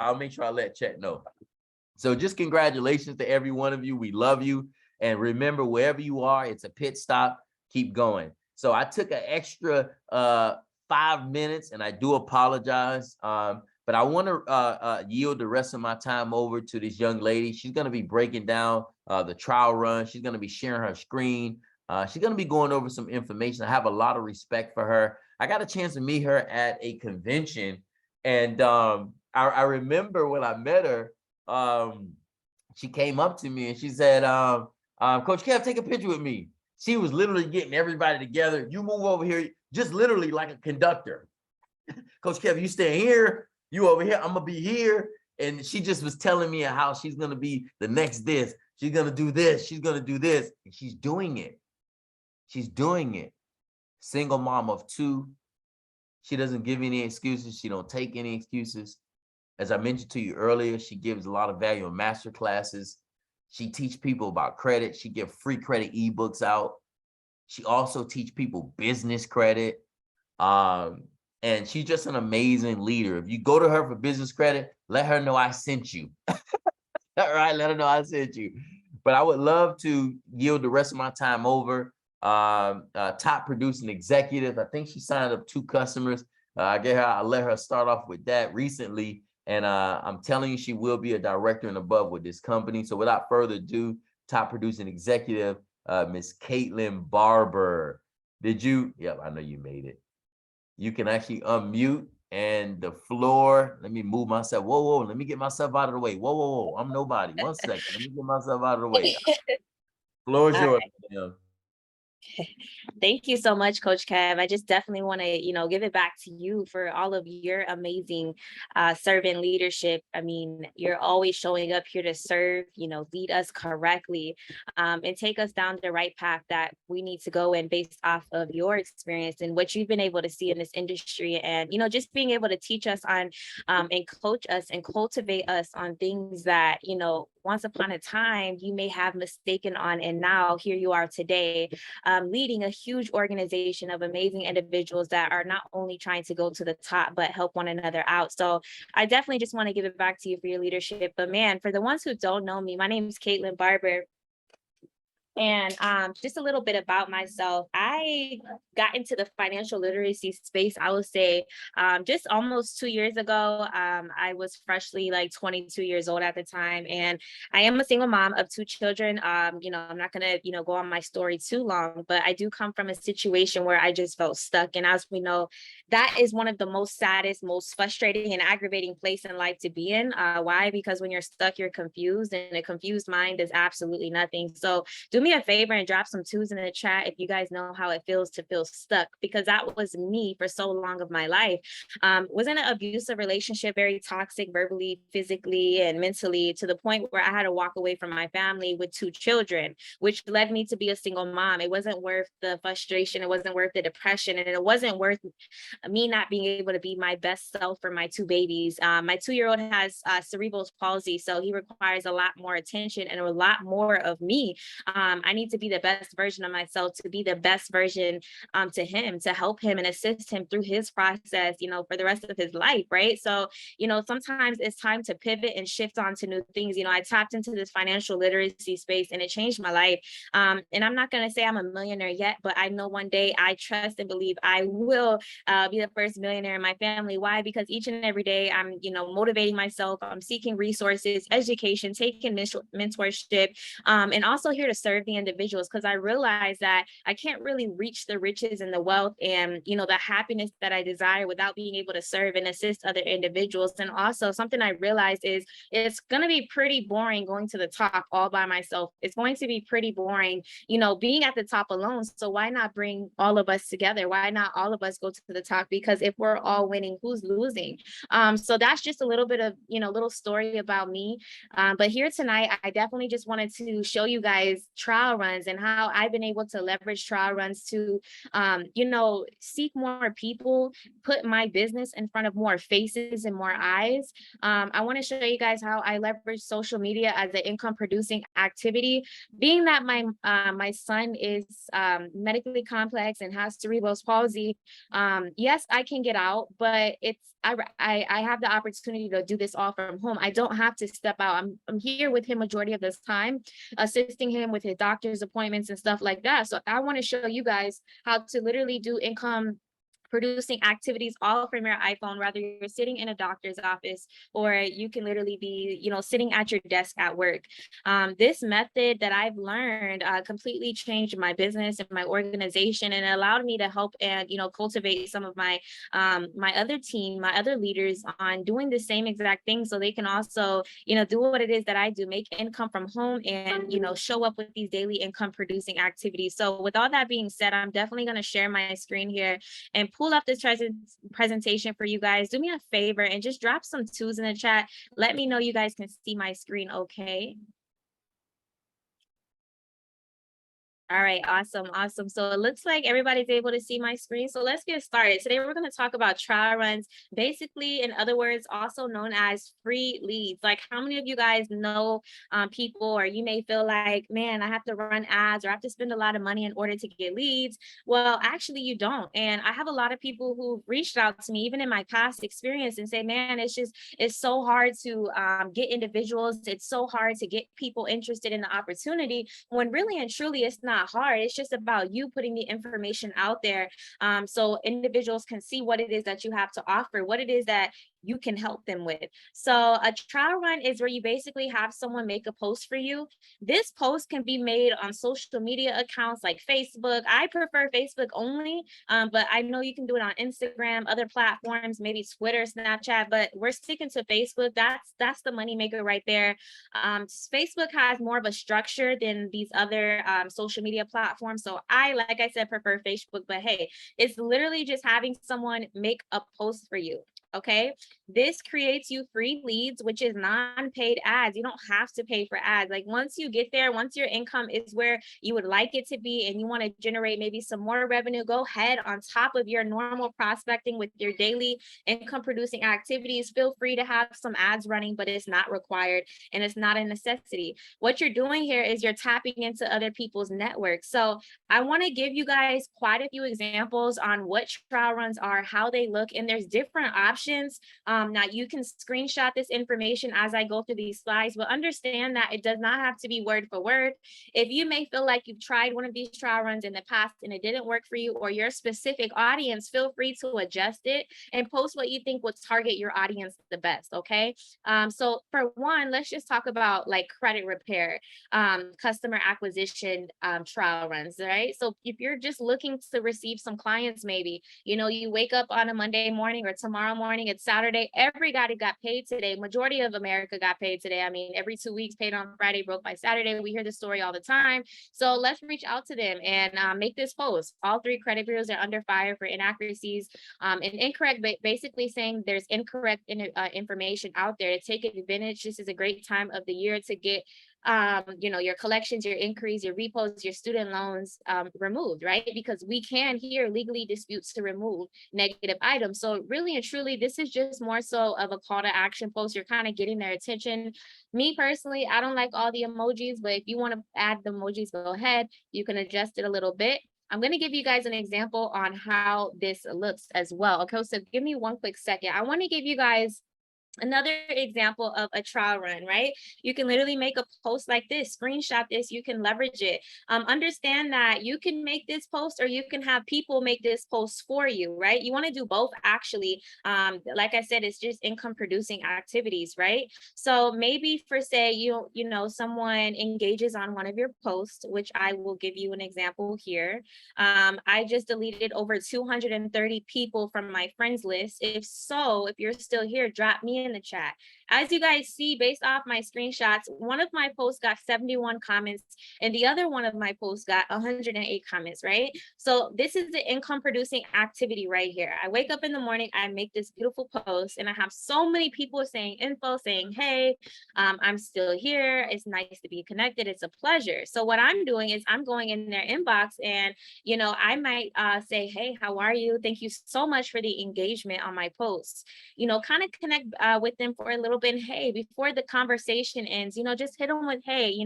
I'll make sure I let Chet know. So just congratulations to every one of you. We love you. And remember, wherever you are, it's a pit stop. Keep going. So I took an extra 5 minutes, and I do apologize. But I want to yield the rest of my time over to this young lady. She's going to be breaking down the trial run. She's going to be sharing her screen. She's going to be going over some information. I have a lot of respect for her. I got a chance to meet her at a convention. And I remember when I met her, she came up to me and she said, Coach Kev, take a picture with me. She was literally getting everybody together. You move over here, just literally like a conductor. Coach Kev, you stay here, you over here, I'm gonna be here. And she just was telling me how she's gonna be the next this. She's gonna do this, she's gonna do this. And she's doing it. She's doing it. Single mom of 2. She doesn't give any excuses. She don't take any excuses. As I mentioned to you earlier, she gives a lot of value in master classes. She teaches people about credit. She gives free credit ebooks out. She also teaches people business credit. And she's just an amazing leader. If you go to her for business credit, let her know I sent you. All right, let her know I sent you. But I would love to yield the rest of my time over. Top producing executive. I think she signed up 2 customers. I let her start off with that recently. And I'm telling you, she will be a director and above with this company. So without further ado, top producing executive, Miss Kaitlynn Barber. Did you? Yep, I know you made it. You can actually unmute, and the floor. Let me move myself. Whoa. Let me get myself out of the way. Whoa. I'm nobody. 1 second. Let me get myself out of the way. Floor is yours. Right. Thank you so much, Coach Kev. I just definitely want to, give it back to you for all of your amazing servant leadership. I mean, you're always showing up here to serve, lead us correctly, and take us down the right path that we need to go in based off of your experience and what you've been able to see in this industry. And, just being able to teach us on and coach us and cultivate us on things that, once upon a time you may have mistaken on, and now here you are today, leading a huge organization of amazing individuals that are not only trying to go to the top, but help one another out. So I definitely just want to give it back to you for your leadership. But man, for the ones who don't know me, my name is Kaitlynn Barber. And just a little bit about myself. I got into the financial literacy space, I would say, just almost 2 years ago. I was freshly 22 years old at the time. And I am a single mom of 2 children. I'm not going to, go on my story too long, but I do come from a situation where I just felt stuck. And as we know, that is one of the most saddest, most frustrating and aggravating place in life to be in. Why? Because when you're stuck, you're confused, and a confused mind is absolutely nothing. So do me a favor and drop some 2s in the chat if you guys know how it feels to feel stuck, because that was me for so long of my life. Was in an abusive relationship, very toxic, verbally, physically, and mentally, to the point where I had to walk away from my family with 2 children, which led me to be a single mom. It wasn't worth the frustration. It wasn't worth the depression. And it wasn't worth me not being able to be my best self for my 2 babies. My 2-year-old has cerebral palsy, so he requires a lot more attention and a lot more of me. I need to be the best version of myself, to be the best version to him, to help him and assist him through his process, for the rest of his life, right? So, sometimes it's time to pivot and shift on to new things. I tapped into this financial literacy space and it changed my life. And I'm not going to say I'm a millionaire yet, but I know one day I trust and believe I will be the first millionaire in my family. Why? Because each and every day I'm, motivating myself. I'm seeking resources, education, taking mentorship, and also here to serve the individuals, because I realize that I can't really reach the riches and the wealth and, the happiness that I desire without being able to serve and assist other individuals. And also something I realized is it's going to be pretty boring going to the top all by myself. It's going to be pretty boring, being at the top alone. So why not bring all of us together? Why not all of us go to the top? Because if we're all winning, who's losing? So that's just a little bit of, little story about me. But here tonight, I definitely just wanted to show you guys trial runs and how I've been able to leverage trial runs to you know, seek more people, put my business in front of more faces and more eyes. I want to show you guys how I leverage social media as an income producing activity. Being that my son is medically complex and has cerebral palsy, yes, I can get out, but I have the opportunity to do this all from home. I don't have to step out. I'm here with him majority of this time, assisting him with his doctor's appointments and stuff like that. So I want to show you guys how to literally do income producing activities all from your iPhone, whether you're sitting in a doctor's office or you can literally be, you know, sitting at your desk at work. This method that I've learned completely changed my business and my organization, and allowed me to help and, you know, cultivate some of my my other team, my other leaders on doing the same exact thing, so they can also, you know, do what it is that I do, make income from home, and, you know, show up with these daily income producing activities. So with all that being said, I'm definitely going to share my screen here and pull up this presentation for you guys. Do me a favor and just drop some twos in the chat. Let me know you guys can see my screen okay. All right, awesome. So it looks like everybody's able to see my screen. So let's get started. Today we're going to talk about trial runs, basically, in other words, also known as free leads. Like, how many of you guys know people, or you may feel like, man, I have to run ads or I have to spend a lot of money in order to get leads? Well, actually, you don't. And I have a lot of people who reached out to me, even in my past experience, and say, man, it's so hard to get individuals. It's so hard to get people interested in the opportunity, when really and truly it's not hard. It's just about you putting the information out there, so individuals can see what it is that you have to offer, what it is that you can help them with. So a trial run is where you basically have someone make a post for you. This post can be made on social media accounts like Facebook. I prefer Facebook only, but I know you can do it on Instagram, other platforms, maybe Twitter, Snapchat, but we're sticking to Facebook. That's the money maker right there. Facebook has more of a structure than these other social media platforms. So like I said, prefer Facebook, but hey, it's literally just having someone make a post for you. Okay, this creates you free leads, which is non-paid ads. You don't have to pay for ads. Like, once you get there, once your income is where you would like it to be, and you want to generate maybe some more revenue, go ahead on top of your normal prospecting with your daily income producing activities. Feel free to have some ads running, but it's not required and it's not a necessity. What you're doing here is you're tapping into other people's networks. So I want to give you guys quite a few examples on what trial runs are, how they look, and there's different options. Now you can screenshot this information as I go through these slides, but understand that it does not have to be word for word. If you may feel like you've tried one of these trial runs in the past and it didn't work for you, or your specific audience, feel free to adjust it and post what you think will target your audience the best. Okay. So for one, let's just talk about like credit repair, customer acquisition trial runs, right? So if you're just looking to receive some clients, maybe, you know, you wake up on a Monday morning or tomorrow morning, it's Saturday, everybody got paid today. Majority of America got paid today. I mean, every 2 weeks, paid on Friday, broke by Saturday. We hear the story all the time. So let's reach out to them and make this post. All 3 credit bureaus are under fire for inaccuracies and incorrect, basically saying there's incorrect information out there to take advantage. This is a great time of the year to get you know, your collections, your inquiries, your repos, your student loans removed, right? Because we can here legally dispute to remove negative items. So really and truly, this is just more so of a call to action post. You're kind of getting their attention. Me personally, I don't like all the emojis, but if you want to add the emojis, go ahead. You can adjust it a little bit. I'm going to give you guys an example on how this looks as well. Okay, so give me one quick second. I want to give you guys another example of a trial run, right? You can literally make a post like this, screenshot this, you can leverage it. Understand that you can make this post or you can have people make this post for you, right? You want to do both, actually. Like I said, it's just income producing activities, right? So maybe for say, you know, someone engages on one of your posts, which I will give you an example here. I just deleted over 230 people from my friends list. If you're still here, drop me me in the chat. As you guys see, based off my screenshots, one of my posts got 71 comments and the other one of my posts got 108 comments, right? So this is the income producing activity right here. I wake up in the morning, I make this beautiful post, and I have so many people saying info, saying, hey, I'm still here. It's nice to be connected. It's a pleasure. So what I'm doing is I'm going in their inbox and, I might say, hey, how are you? Thank you so much for the engagement on my posts. Kind of connect with them for a little bit. And, hey, before the conversation ends, just hit them with, hey,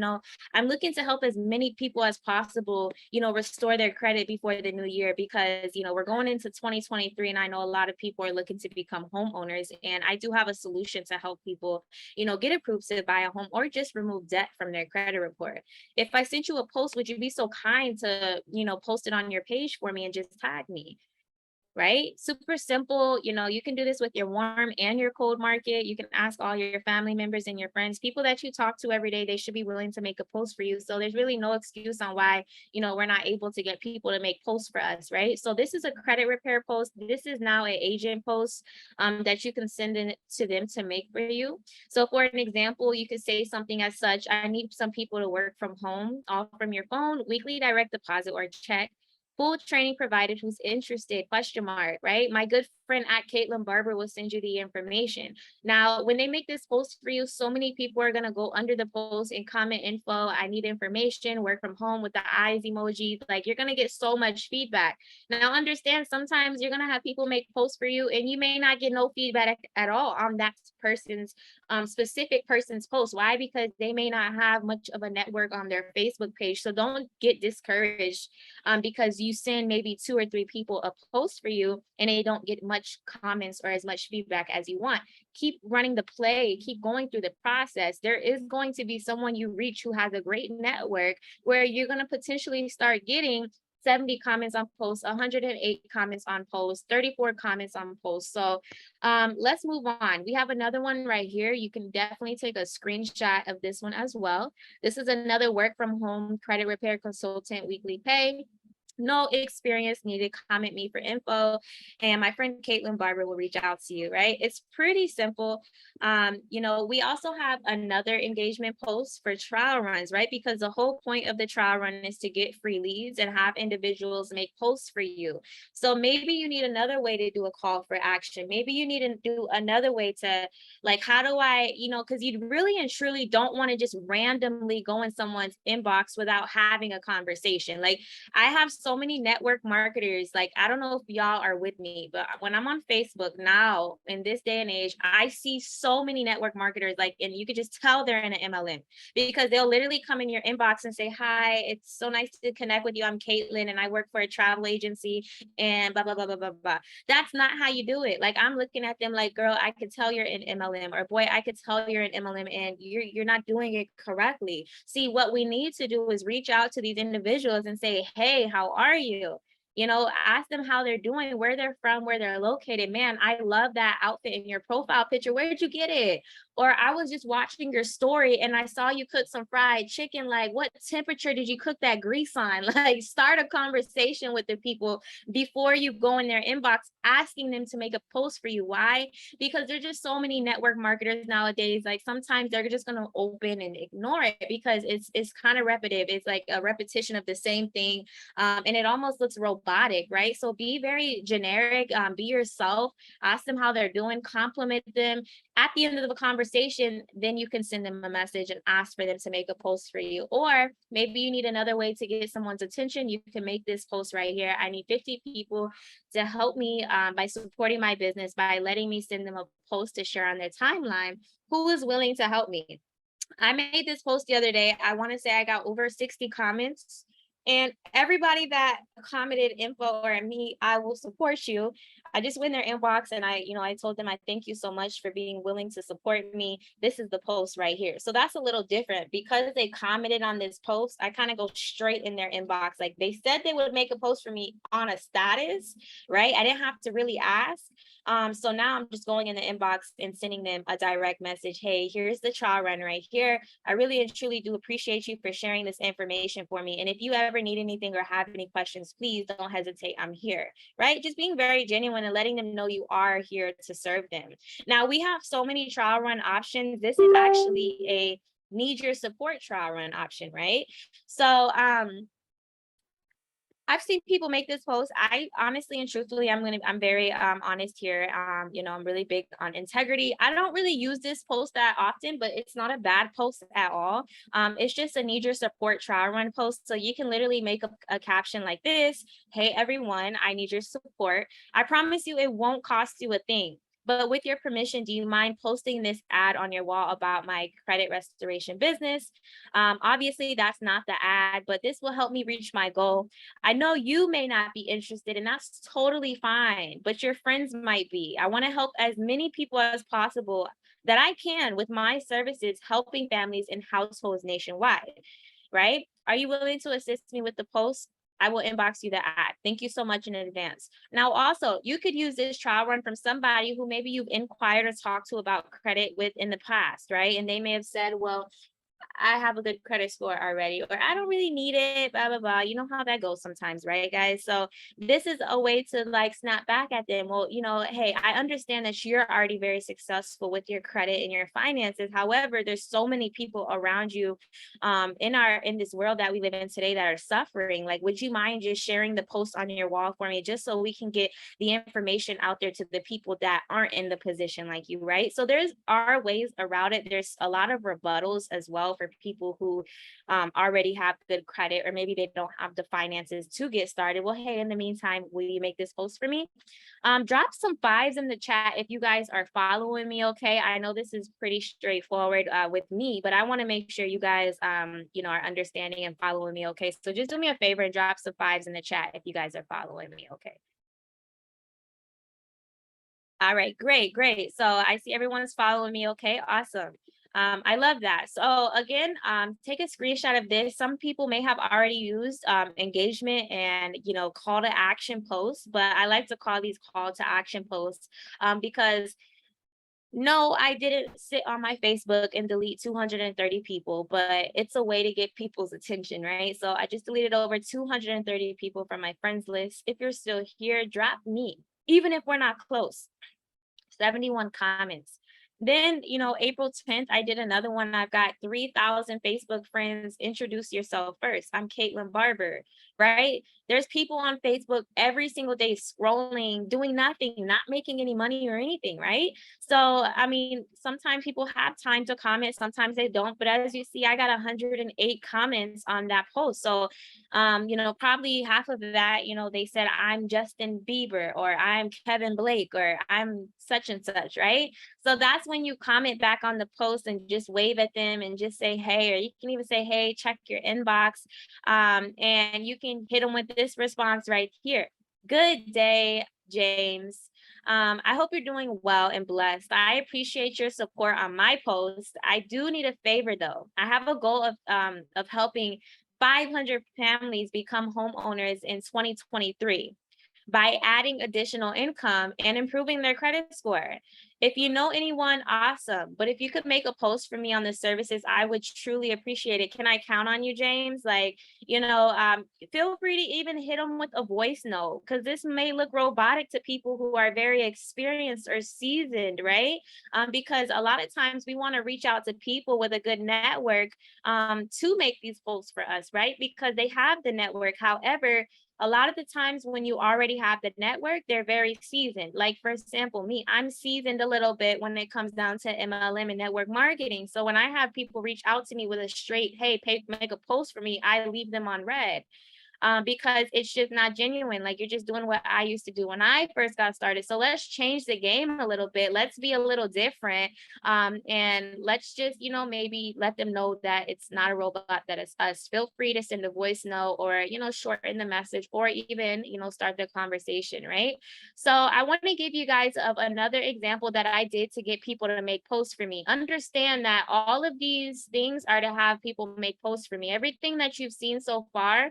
I'm looking to help as many people as possible, restore their credit before the new year, because, we're going into 2023 and I know a lot of people are looking to become homeowners. And I do have a solution to help people, get approved to buy a home or just remove debt from their credit report. If I sent you a post, would you be so kind to, post it on your page for me and just tag me? Right? Super simple. You can do this with your warm and your cold market. You can ask all your family members and your friends, people that you talk to every day, they should be willing to make a post for you. So there's really no excuse on why, we're not able to get people to make posts for us, right? So this is a credit repair post. This is now an agent post that you can send in to them to make for you. So for an example, you could say something as such, I need some people to work from home, all from your phone, weekly direct deposit or check. Full training provided, who's interested, question mark, right? My good friend at Kaitlynn Barber will send you the information. Now, when they make this post for you, so many people are going to go under the post and comment info. I need information, work from home with the eyes emoji. Like, you're going to get so much feedback. Now, understand, sometimes you're going to have people make posts for you and you may not get no feedback at all on that person's specific person's post. Why? Because they may not have much of a network on their Facebook page. So don't get discouraged because you send maybe 2 or 3 people a post for you and they don't get much comments or as much feedback as you want. Keep running the play, keep going through the process. There is going to be someone you reach who has a great network where you're going to potentially start getting 70 comments on posts, 108 comments on posts, 34 comments on posts. So let's move on. We have another one right here. You can definitely take a screenshot of this one as well. This is another work from home credit repair consultant weekly pay. No experience needed, comment me for info, and my friend Kaitlynn Barber will reach out to you, right? It's pretty simple. We also have another engagement post for trial runs, right? Because the whole point of the trial run is to get free leads and have individuals make posts for you. So maybe you need another way to do a call for action. Maybe you need to do another way to, like, how do I, because you really and truly don't want to just randomly go in someone's inbox without having a conversation. Like, I have so many network marketers. Like, I don't know if y'all are with me, but when I'm on Facebook now in this day and age, I see so many network marketers, like, and you could just tell they're in an MLM because they'll literally come in your inbox and say, hi, it's so nice to connect with you. I'm Kaitlynn and I work for a travel agency and blah, blah, blah, blah, blah, blah. That's not how you do it. Like, I'm looking at them like, girl, I could tell you're in MLM, or boy, I could tell you're in MLM and you're not doing it correctly. See, what we need to do is reach out to these individuals and say, hey, how are you? Ask them how they're doing, where they're from, where they're located. Man, I love that outfit in your profile picture. Where did you get it? Or I was just watching your story and I saw you cook some fried chicken. Like, what temperature did you cook that grease on? Like, start a conversation with the people before you go in their inbox, asking them to make a post for you. Why? Because there's just so many network marketers nowadays. Like, sometimes they're just going to open and ignore it because it's kind of repetitive. It's like a repetition of the same thing. And it almost looks robotic, right? So be very generic, be yourself, ask them how they're doing, compliment them. At the end of the conversation, then you can send them a message and ask for them to make a post for you. Or maybe you need another way to get someone's attention. You can make this post right here. I need 50 people to help me by supporting my business, by letting me send them a post to share on their timeline. Who is willing to help me? I made this post the other day. I want to say I got over 60 comments. And everybody that commented info or me, I will support you. I just went in their inbox and I told them, I thank you so much for being willing to support me. This is the post right here. So that's a little different because they commented on this post. I kind of go straight in their inbox. Like, they said they would make a post for me on a status, right? I didn't have to really ask. So now I'm just going in the inbox and sending them a direct message. Hey, here's the trial run right here. I really and truly do appreciate you for sharing this information for me. And if you ever need anything or have any questions, please don't hesitate. I'm here, right? Just being very genuine and letting them know you are here to serve them. Now, we have so many trial run options. This is actually a need your support trial run option, right? So I've seen people make this post. I honestly and truthfully, I'm very honest here. I'm really big on integrity. I don't really use this post that often, but it's not a bad post at all. It's just a need your support trial run post. So you can literally make a caption like this: "Hey everyone, I need your support. I promise you it won't cost you a thing. But with your permission, do you mind posting this ad on your wall about my credit restoration business?" Obviously, that's not the ad, but this will help me reach my goal. I know you may not be interested, and that's totally fine, but your friends might be. I want to help as many people as possible that I can with my services, helping families and households nationwide, right? Are you willing to assist me with the post? I will inbox you the ad. Thank you so much in advance. Now, also, you could use this trial run from somebody who maybe you've inquired or talked to about credit with in the past, right? And they may have said, well, I have a good credit score already, or I don't really need it, blah, blah, blah. You know how that goes sometimes, right, guys? So this is a way to like snap back at them. Well, hey, I understand that you're already very successful with your credit and your finances. However, there's so many people around you in this world that we live in today that are suffering. Like, would you mind just sharing the post on your wall for me, just so we can get the information out there to the people that aren't in the position like you, right? So there's are ways around it. There's a lot of rebuttals as well for people who already have good credit, or maybe they don't have the finances to get started. Well, hey, in the meantime, will you make this post for me? Drop some fives in the chat if you guys are following me, okay? I know this is pretty straightforward with me, but I want to make sure you guys, are understanding and following me, okay? So just do me a favor and drop some fives in the chat if you guys are following me, okay? All right, great, great. So I see everyone's following me. Okay, awesome. I love that. So again, take a screenshot of this. Some people may have already used engagement and call to action posts, but I like to call these call to action posts because no, I didn't sit on my Facebook and delete 230 people, but it's a way to get people's attention, right? So I just deleted over 230 people from my friends list. If you're still here, drop me, even if we're not close. 71 comments. Then, April 10th, I did another one. I've got 3,000 Facebook friends. Introduce yourself first. I'm Kaitlynn Barber, right? There's people on Facebook every single day scrolling, doing nothing, not making any money or anything, right? So, I mean, sometimes people have time to comment, sometimes they don't. But as you see, I got 108 comments on that post. So, probably half of that, they said, I'm Justin Bieber, or I'm Kevin Blake, or I'm such and such, right? So that's when you comment back on the post and just wave at them and just say, hey, or you can even say, hey, check your inbox. And you can hit them with this response right here. Good day, James. I hope you're doing well and blessed. I appreciate your support on my post. I do need a favor though. I have a goal of helping 500 families become homeowners in 2023 by adding additional income and improving their credit score. If you know anyone, awesome. But if you could make a post for me on the services, I would truly appreciate it. Can I count on you, James? Feel free to even hit them with a voice note, because this may look robotic to people who are very experienced or seasoned, right? Because a lot of times we want to reach out to people with a good network to make these posts for us, right? Because they have the network. However, a lot of the times when you already have the network, they're very seasoned. Like, for example, me, I'm seasoned a little bit when it comes down to MLM and network marketing. So when I have people reach out to me with a straight, hey, make a post for me, I leave them on red. Because it's just not genuine. Like, you're just doing what I used to do when I first got started. So let's change the game a little bit. Let's be a little different. And let's just, maybe let them know that it's not a robot, that it's us. Feel free to send a voice note, or, shorten the message, or even, start the conversation, right? So I want to give you guys another example that I did to get people to make posts for me. Understand that all of these things are to have people make posts for me. Everything that you've seen so far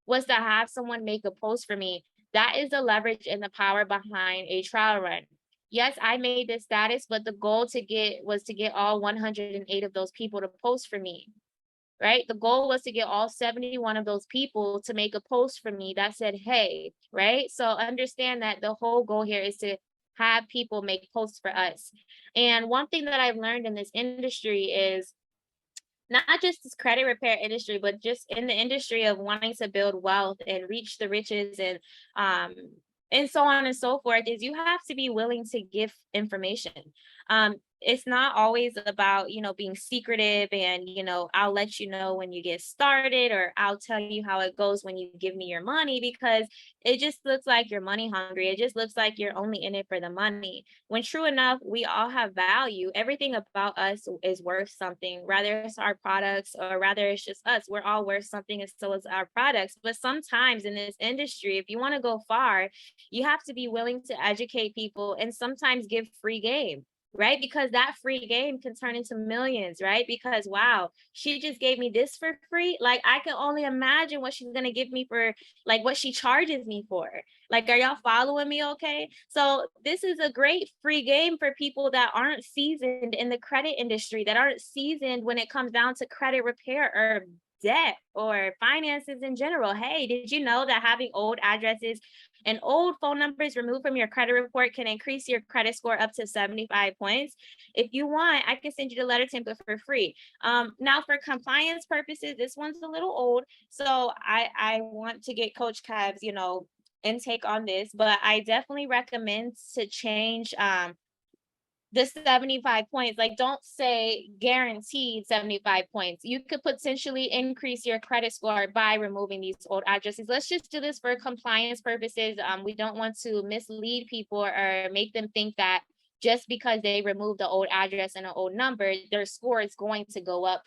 was to have someone make a post for me. That is the leverage and the power behind a trial run. Yes, I made this status, but the goal was to get all 108 of those people to post for me. right? The goal was to get all 71 of those people to make a post for me that said, hey, right? So understand that the whole goal here is to have people make posts for us. And one thing that I've learned in this industry is not just this credit repair industry, but just in the industry of wanting to build wealth and reach the riches um and so on and so forth, is you have to be willing to give information. It's not always about, being secretive and, I'll let you know when you get started, or I'll tell you how it goes when you give me your money, because it just looks like you're money hungry. It just looks like you're only in it for the money, when true enough, we all have value. Everything about us is worth something, rather it's our products or rather it's just us. We're all worth something, and so is our products. But sometimes in this industry, if you want to go far, you have to be willing to educate people and sometimes give free game, right? Because that free game can turn into millions, right? Because wow, she just gave me this for free. Like, I can only imagine what she's going to give me for, like, what she charges me for. Like, are y'all following me? Okay. So this is a great free game for people that aren't seasoned in the credit industry, that aren't seasoned when it comes down to credit repair or debt or finances in general. Hey, did you know that having old addresses and old phone numbers removed from your credit report can increase your credit score up to 75 points? If you want, I can send you the letter template for free. Now, for compliance purposes, this one's a little old, so I want to get Coach Cav's, intake on this, but I definitely recommend to change the 75 points. Like, don't say guaranteed 75 points. You could potentially increase your credit score by removing these old addresses. Let's just do this for compliance purposes. We don't want to mislead people or make them think that just because they remove the old address and an old number, their score is going to go up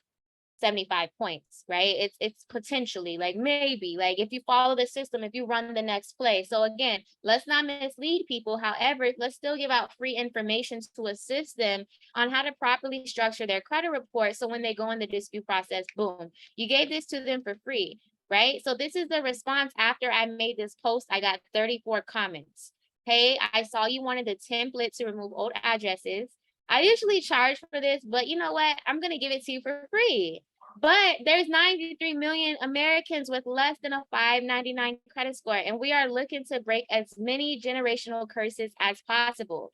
75 points, right? It's potentially, like, maybe, like, if you follow the system, if you run the next play. So again, let's not mislead people. However, let's still give out free information to assist them on how to properly structure their credit report, so when they go in the dispute process, boom, you gave this to them for free, right? So this is the response after I made this post. I got 34 comments. Hey, I saw you wanted the template to remove old addresses. I usually charge for this, but you know what? I'm going to give it to you for free. But there's 93 million Americans with less than a 599 credit score, and we are looking to break as many generational curses as possible.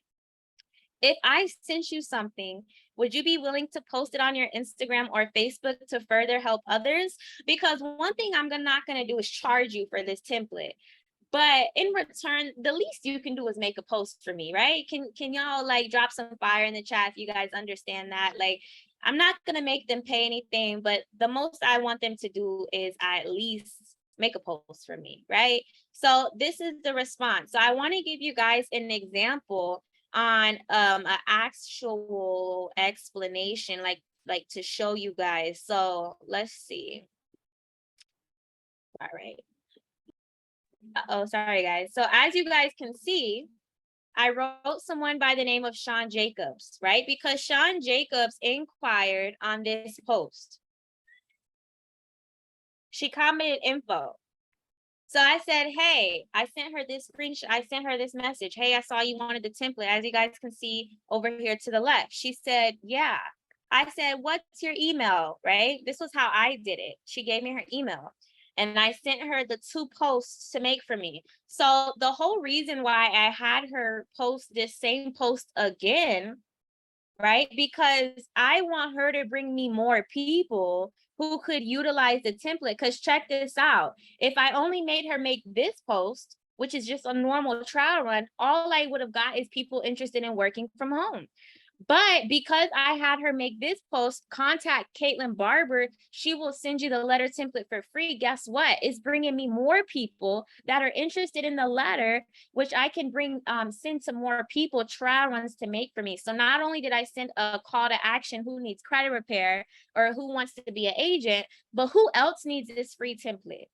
If I sent you something, would you be willing to post it on your Instagram or Facebook to further help others? Because one thing I'm not going to do is charge you for this template. But in return, the least you can do is make a post for me, right? Can y'all, like, drop some fire in the chat if you guys understand that? Like, I'm not gonna make them pay anything, but the most I want them to do is at least make a post for me, right? So this is the response. So I want to give you guys an example on an actual explanation, like to show you guys. So let's see. All right. Oh, sorry, guys. So as you guys can see, I wrote someone by the name of Sean Jacobs, right? Because Sean Jacobs inquired on this post. She commented info. So I said, hey, I sent her this screenshot. I sent her this message. Hey, I saw you wanted the template, as you guys can see over here to the left. She said, yeah. I said, what's your email, right? This was how I did it. She gave me her email, and I sent her the 2 posts to make for me. So the whole reason why I had her post this same post again, right? Because I want her to bring me more people who could utilize the template. Because check this out. If I only made her make this post, which is just a normal trial run, all I would have got is people interested in working from home. But because I had her make this post, contact Kaitlynn Barber. She will send you the letter template for free. Guess what? It's bringing me more people that are interested in the letter, which I can send some more people trial runs to make for me. So not only did I send a call to action, who needs credit repair or who wants to be an agent, but who else needs this free template?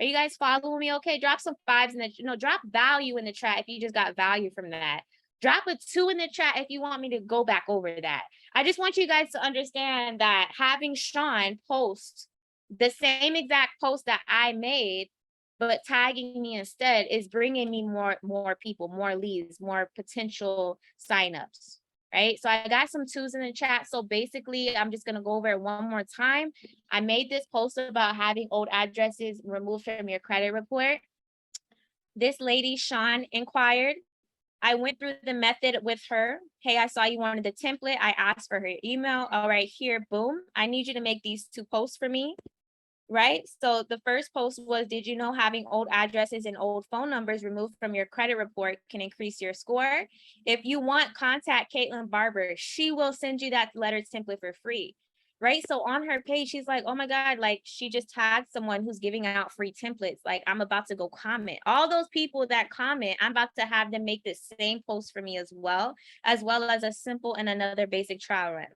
Are you guys following me? Okay, drop some 5s in the, drop value in the chat if you just got value from that. Drop a 2 in the chat if you want me to go back over that. I just want you guys to understand that having Sean post the same exact post that I made, but tagging me instead, is bringing me more people, more leads, more potential signups. right? So I got some twos in the chat. So basically, I'm just going to go over it one more time. I made this post about having old addresses removed from your credit report. This lady, Sean, inquired. I went through the method with her. Hey, I saw you wanted the template. I asked for her email. All right, here, boom. I need you to make these 2 posts for me, right? So the first post was, did you know having old addresses and old phone numbers removed from your credit report can increase your score? If you want, contact Kaitlynn Barber. She will send you that letter template for free. Right. So on her page, she's like, oh my God, like she just tagged someone who's giving out free templates. Like, I'm about to go comment. All those people that comment, I'm about to have them make the same post for me as well as a simple and another basic trial run.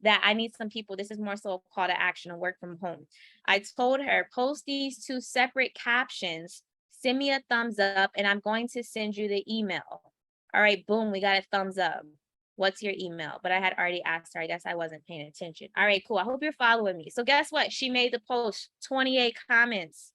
That I need some people. This is more so a call to action and work from home. I told her, post these 2 separate captions, send me a thumbs up, and I'm going to send you the email. All right, boom, we got a thumbs up. What's your email? But I had already asked her. I guess I wasn't paying attention. All right, cool. I hope you're following me. So guess what? She made the post, 28 comments.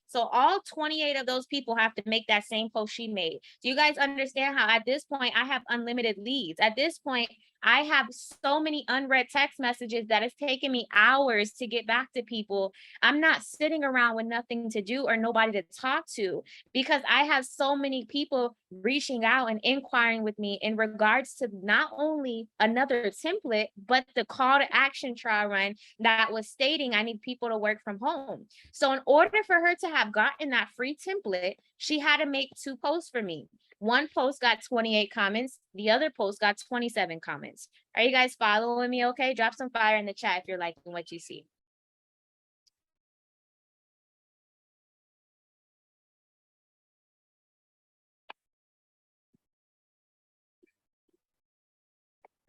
So all 28 of those people have to make that same post she made. Do you guys understand how at this point I have unlimited leads? At this point, I have so many unread text messages that it's taken me hours to get back to people. I'm not sitting around with nothing to do or nobody to talk to because I have so many people reaching out and inquiring with me in regards to not only another template, but the call to action trial run that was stating I need people to work from home. So in order for her to have gotten that free template, she had to make 2 posts for me. One post got 28 comments. The other post got 27 comments. Are you guys following me? Okay, drop some fire in the chat if you're liking what you see.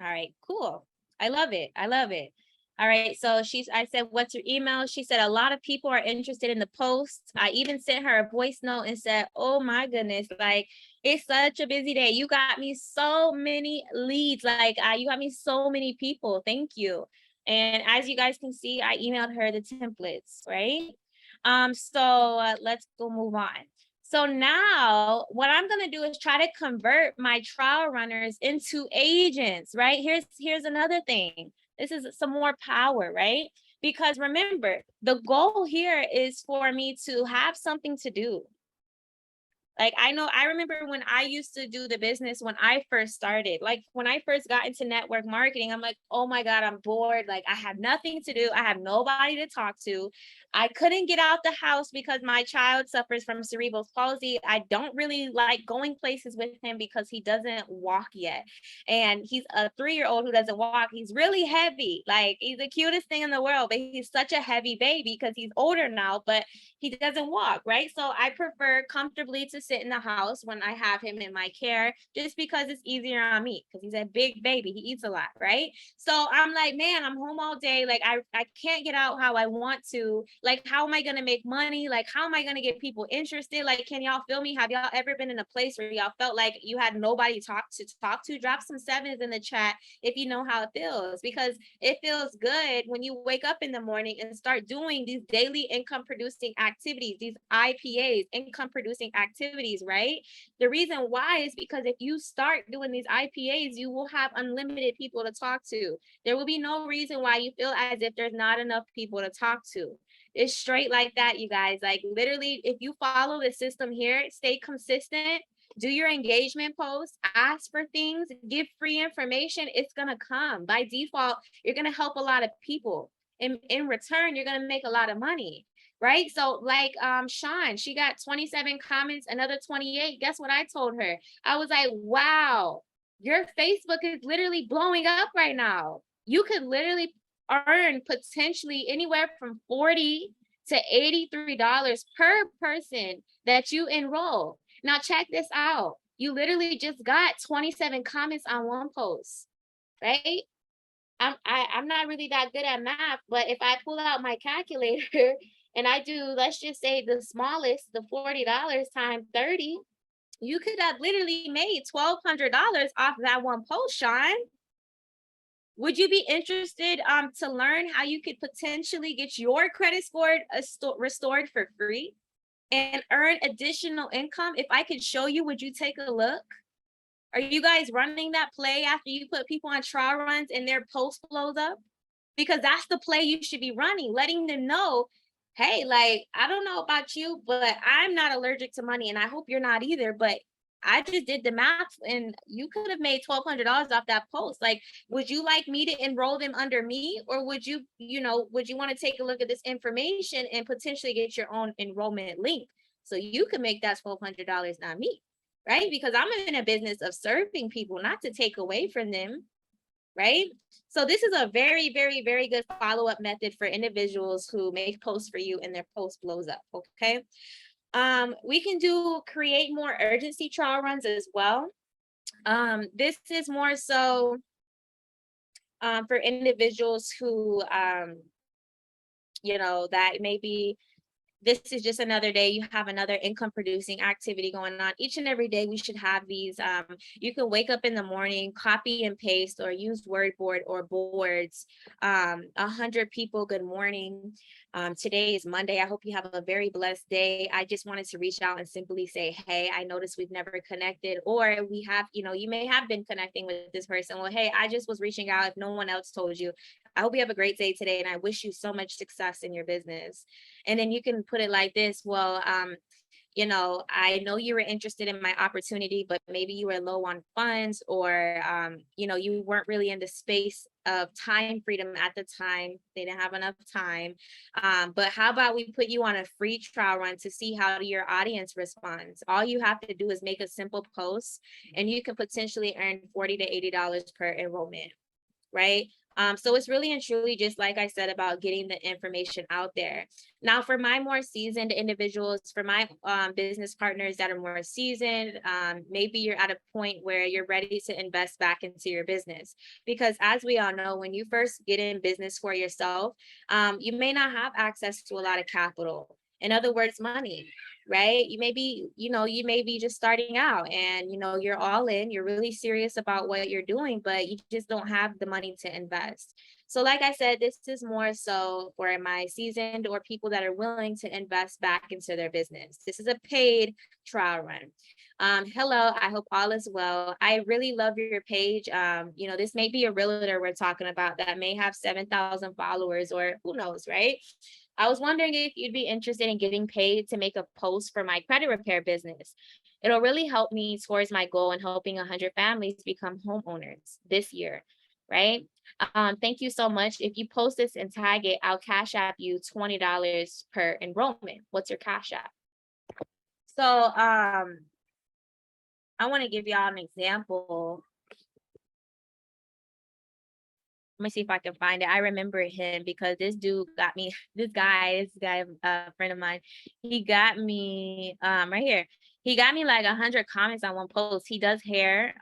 All right, cool. I love it. I love it. All right, so I said, what's your email? She said, a lot of people are interested in the post. I even sent her a voice note and said, oh my goodness, like, it's such a busy day. You got me so many leads. Like, you got me so many people. Thank you. And as you guys can see, I emailed her the templates, right? Let's go move on. So now what I'm going to do is try to convert my trial runners into agents, right? Here's another thing. This is some more power, right? Because remember, the goal here is for me to have something to do. Like, I remember when I used to do the business when I first started, like when I first got into network marketing, I'm like, oh my God, I'm bored. Like I have nothing to do. I have nobody to talk to. I couldn't get out the house because my child suffers from cerebral palsy. I don't really like going places with him because he doesn't walk yet. And he's a 3-year-old who doesn't walk. He's really heavy. Like he's the cutest thing in the world, but he's such a heavy baby because he's older now, but he doesn't walk, right? So I prefer comfortably to sit in the house when I have him in my care, just because it's easier on me because he's a big baby. He eats a lot, right? So I'm like, man, I'm home all day. Like I can't get out how I want to. Like, how am I going to make money? Like, how am I going to get people interested? Like, can y'all feel me? Have y'all ever been in a place where y'all felt like you had nobody to talk to? Drop some 7s in the chat if you know how it feels, because it feels good when you wake up in the morning and start doing these daily income producing activities, these IPAs, income producing activities, right? The reason why is because if you start doing these IPAs, you will have unlimited people to talk to. There will be no reason why you feel as if there's not enough people to talk to. It's straight like that, you guys. Like literally, if you follow the system here, stay consistent, do your engagement posts, ask for things, give free information, it's going to come. By default, you're going to help a lot of people. In return, you're going to make a lot of money, right? So like Sean, she got 27 comments, another 28. Guess what I told her? I was like, wow, your Facebook is literally blowing up right now. You could literally earn potentially anywhere from $40 to $83 per person that you enroll. Now check this out. You literally just got 27 comments on one post, right? I'm not really that good at math, but if I pull out my calculator and I do, let's just say the smallest, the $40 times 30, you could have literally made $1,200 off that one post, Sean. Would you be interested to learn how you could potentially get your credit score restored for free and earn additional income? If I could show you, would you take a look? Are you guys running that play after you put people on trial runs and their post blows up? Because that's the play you should be running, letting them know, hey, like, I don't know about you, but I'm not allergic to money, and I hope you're not either. But I just did the math, and you could have made $1,200 off that post. Like, would you like me to enroll them under me, or would you, would you want to take a look at this information and potentially get your own enrollment link so you can make that $1,200, not me, right? Because I'm in a business of serving people, not to take away from them, right? So this is a very, very, very good follow-up method for individuals who make posts for you and their post blows up, okay? We can do create more urgency trial runs as well. This is more so for individuals who, that maybe this is just another day, you have another income producing activity going on. Each and every day we should have these. You can wake up in the morning, copy and paste, or use Wordboard or boards. 100 people, good morning. Today is Monday. I hope you have a very blessed day. I just wanted to reach out and simply say, hey, I noticed we've never connected, or we have, you may have been connecting with this person. Well, hey, I just was reaching out if no one else told you. I hope you have a great day today, and I wish you so much success in your business. And then you can put it like this. Well, I know you were interested in my opportunity, but maybe you were low on funds, or, you weren't really in the space of time freedom at the time. They didn't have enough time. But how about we put you on a free trial run to see how your audience responds? All you have to do is make a simple post, and you can potentially earn $40 to $80 per enrollment, right? So it's really and truly just like I said about getting the information out there. Now, for my more seasoned individuals, for my business partners that are more seasoned, maybe you're at a point where you're ready to invest back into your business. Because as we all know, when you first get in business for yourself, you may not have access to a lot of capital. In other words, money, right? You may be just starting out, and you're all in, you're really serious about what you're doing, but you just don't have the money to invest. So like I said, this is more so for my seasoned or people that are willing to invest back into their business. This is a paid trial run. Hello, I hope all is well. I really love your page. This may be a realtor we're talking about that may have 7,000 followers, or who knows, right? I was wondering if you'd be interested in getting paid to make a post for my credit repair business. It'll really help me towards my goal in helping 100 families become homeowners this year, right? Thank you so much. If you post this and tag it, I'll cash app you $20 per enrollment. What's your cash app? So I want to give y'all an example. Let me see if I can find it. I remember him because this guy, a friend of mine, he got me right here. He got me like 100 comments on one post. He does hair.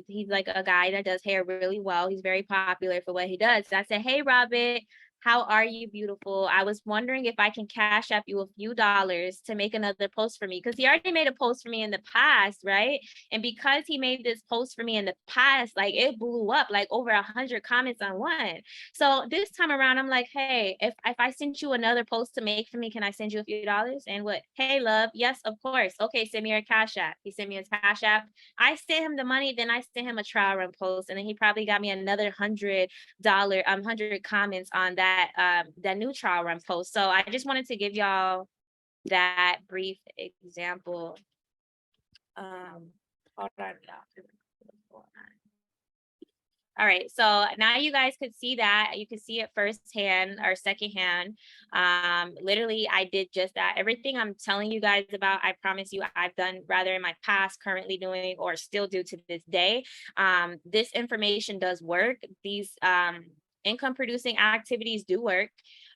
He's like a guy that does hair really well. He's very popular for what he does. So I said, hey, Robert, how are you, beautiful? I was wondering if I can cash app you a few dollars to make another post for me, because he already made a post for me in the past, right? And because he made this post for me in the past, like it blew up like over 100 comments on one. So this time around, I'm like, hey, if I sent you another post to make for me, can I send you a few dollars? And what? Hey, love. Yes, of course. Okay, send me your cash app. He sent me his cash app. I sent him the money. Then I sent him a trial run post. And then he probably got me another $100, 100 comments on that new trial run post. So I just wanted to give y'all that brief example. Hold on. All right, so now you guys could see that. You can see it firsthand or secondhand. Literally, I did just that. Everything I'm telling you guys about, I promise you, I've done rather in my past, currently doing, or still do to this day. This information does work. These income producing activities do work.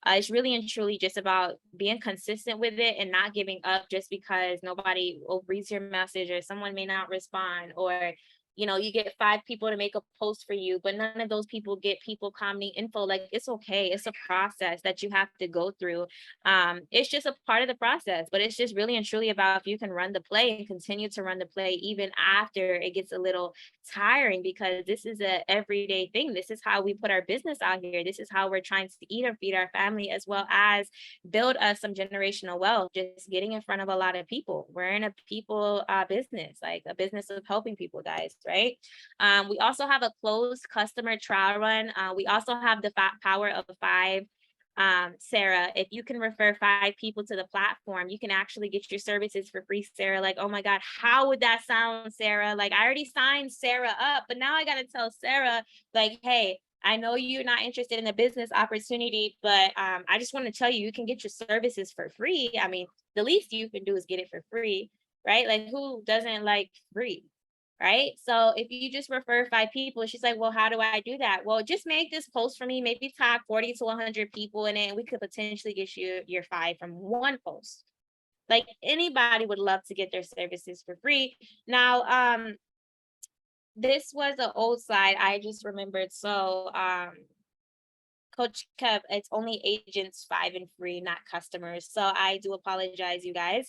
It's really and truly just about being consistent with it and not giving up just because nobody reads your message, or someone may not respond, or you get 5 people to make a post for you, but none of those people get people commenting info. Like, it's okay. It's a process that you have to go through. It's just a part of the process, but it's just really and truly about if you can run the play and continue to run the play even after it gets a little tiring, because this is a everyday thing. This is how we put our business out here. This is how we're trying to eat or feed our family, as well as build us some generational wealth, just getting in front of a lot of people. We're in a people business, like a business of helping people, guys. right? We also have a closed customer trial run. We also have the power of 5. Sarah, if you can refer 5 people to the platform, you can actually get your services for free, Sarah. Like, oh my God, how would that sound, Sarah? Like, I already signed Sarah up, but now I got to tell Sarah, like, hey, I know you're not interested in a business opportunity, but I just want to tell you, you can get your services for free. I mean, the least you can do is get it for free, right? Like, who doesn't like free? Right. So if you just refer 5 people, she's like, well, how do I do that? Well, just make this post for me, maybe tag 40 to 100 people in it, and we could potentially get you your 5 from one post. Like, anybody would love to get their services for free. Now, this was an old slide I just remembered. So Coach Kev, it's only agents 5 and free, not customers. So I do apologize, you guys.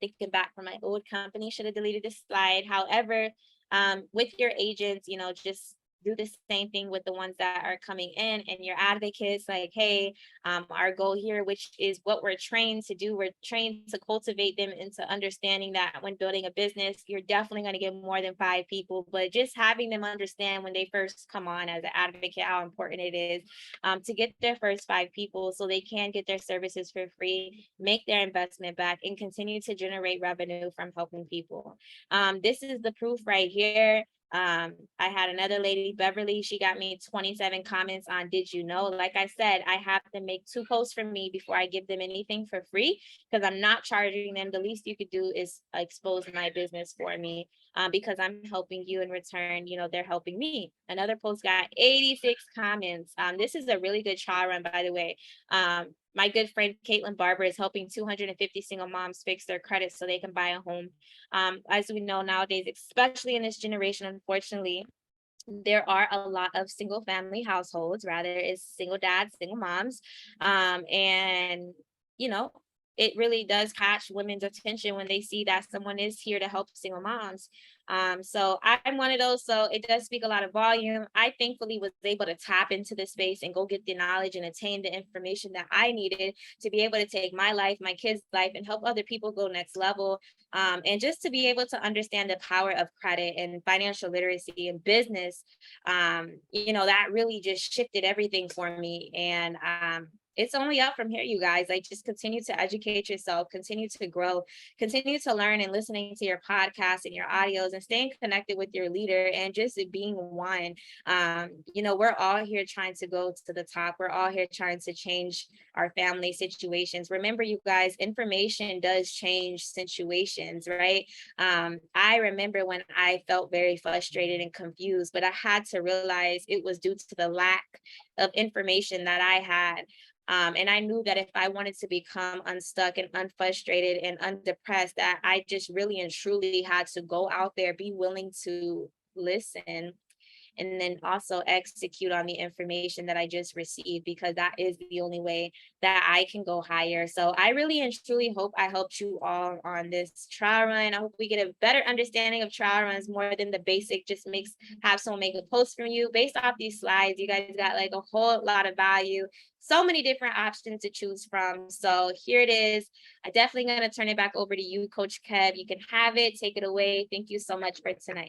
Thinking back from my old company, should have deleted this slide. However, with your agents, just do the same thing with the ones that are coming in and your advocates. Like, hey, our goal here, which is what we're trained to do, we're trained to cultivate them into understanding that when building a business, you're definitely going to get more than 5 people, but just having them understand when they first come on as an advocate how important it is to get their first 5 people so they can get their services for free, make their investment back, and continue to generate revenue from helping people. This is the proof right here. I had another lady, Beverly, she got me 27 comments on did you know? Like I said, I have to make 2 posts for me before I give them anything for free, because I'm not charging them. The least you could do is expose my business for me, because I'm helping you in return. They're helping me. Another post got 86 comments. This is a really good trial run, by the way. My good friend Kaitlynn Barber is helping 250 single moms fix their credit so they can buy a home. As we know nowadays, especially in this generation, unfortunately, there are a lot of single family households, rather it's single dads, single moms. And it really does catch women's attention when they see that someone is here to help single moms. So I'm one of those. So it does speak a lot of volume. I thankfully was able to tap into the space and go get the knowledge and attain the information that I needed to be able to take my life, my kids' life, and help other people go next level. And just to be able to understand the power of credit and financial literacy and business, that really just shifted everything for me. And it's only up from here, you guys. Like, just continue to educate yourself, continue to grow, continue to learn, and listening to your podcasts and your audios, and staying connected with your leader, and just being one. We're all here trying to go to the top. We're all here trying to change our family situations. Remember, you guys, information does change situations, right? I remember when I felt very frustrated and confused, but I had to realize it was due to the lack of information that I had. And I knew that if I wanted to become unstuck and unfrustrated and undepressed, that I just really and truly had to go out there, be willing to listen, and then also execute on the information that I just received, because that is the only way that I can go higher. So I really and truly hope I helped you all on this trial run. I hope we get a better understanding of trial runs more than the basic, just have someone make a post from you. Based off these slides, you guys got like a whole lot of value, so many different options to choose from. So here it is. I'm definitely going to turn it back over to you, Coach Kev. You can have it, take it away. Thank you so much for tonight.